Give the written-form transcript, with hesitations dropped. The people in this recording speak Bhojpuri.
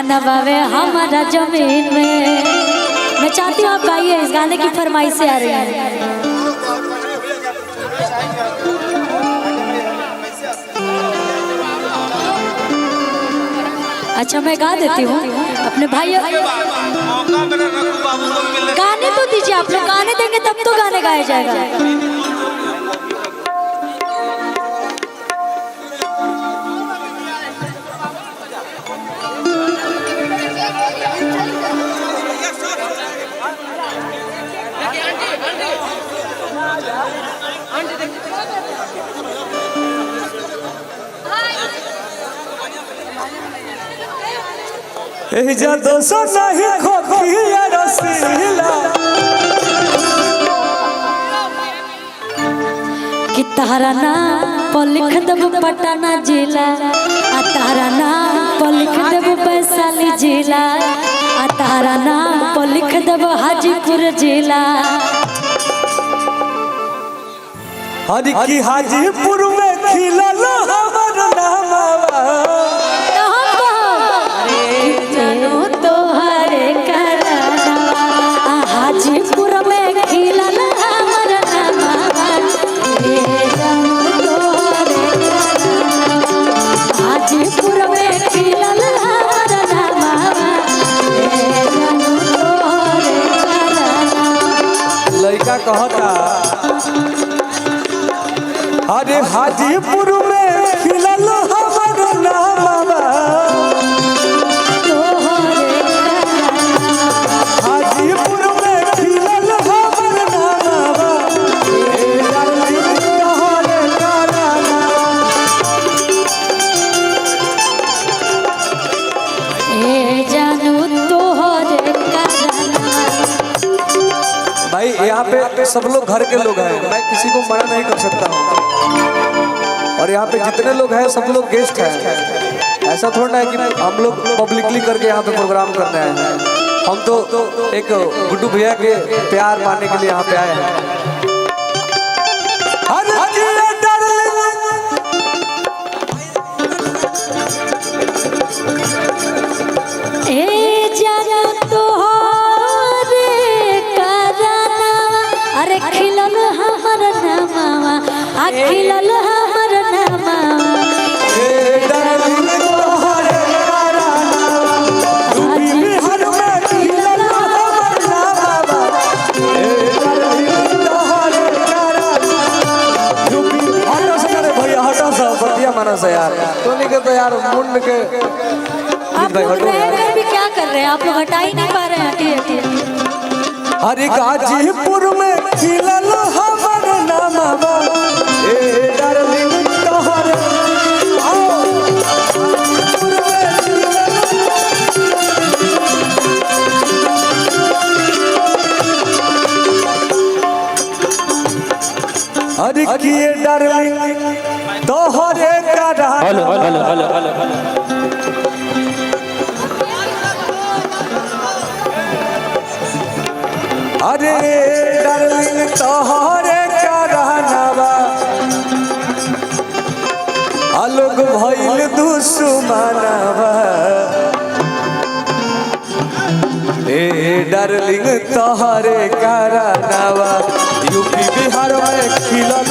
खाना बावे हमारा जमीन में। मैं चाहती हूँ आप गाइए, इस गाने की फरमाइश से आ रही है। अच्छा मैं गा देती हूँ अपने भाई। गाने तो दीजिए, आप लोग गाने देंगे तब तो गाने गाया जाएगा। एजा दोसो नहीं खोखिया रसीला कि तारा नाम पर लिख देबो पटना जिला, आ तारा नाम पर लिख देबो वैशाली जिला, आ तारा नाम पर लिख देबो हाजीपुर जिला। हरी की हाजीपुर में खिलल हमर नामवा। जानो तो हरे कराना हाजीपुर में खिलल हमर नामवा। जानो तो हरे कराना हाजीपुर में खिलल हमर नामवा। जानो तो हरे कराना। लड़का कहता अरे हाजीपुर में खिलल हमर नामवा। हाजीपुर में खिलल हमर नामवा। ए जानू तोहरे कराना। भाई यहाँ पे सब लोग घर के लोग हैं, मैं किसी को मना नहीं कर सकता हूँ। और यहाँ पे जितने लोग हैं सब लोग गेस्ट हैं। ऐसा थोड़ा है कि हम लोग पब्लिकली करके यहाँ पे प्रोग्राम करने आए हैं। हम तो एक गुड्डू भैया के प्यार पाने के लिए यहाँ पे आए हैं। ए जानू तोहरे कराना। अरे खिलल हमर नामवा, आ खिलल हमर नामवा। यार तो नहीं कहते यार मुंड के आप लोग रहकर भी क्या कर रहे हैं? आप लोग हटा ही नहीं पा रहे हैं। हटिए हटिए। हरे गाजीपुर में खिलल हमर नामवा। ए डार्लिंग तोहरे हरे किए डार्लिंग तोहरे कराना। हेलो हेलो हेलो हेलो अरे डार्लिंग तोहरे कराना। अलग भइल दुश्मनवा। ए डार्लिंग तोहरे कराना। यूपी बिहार में खिलल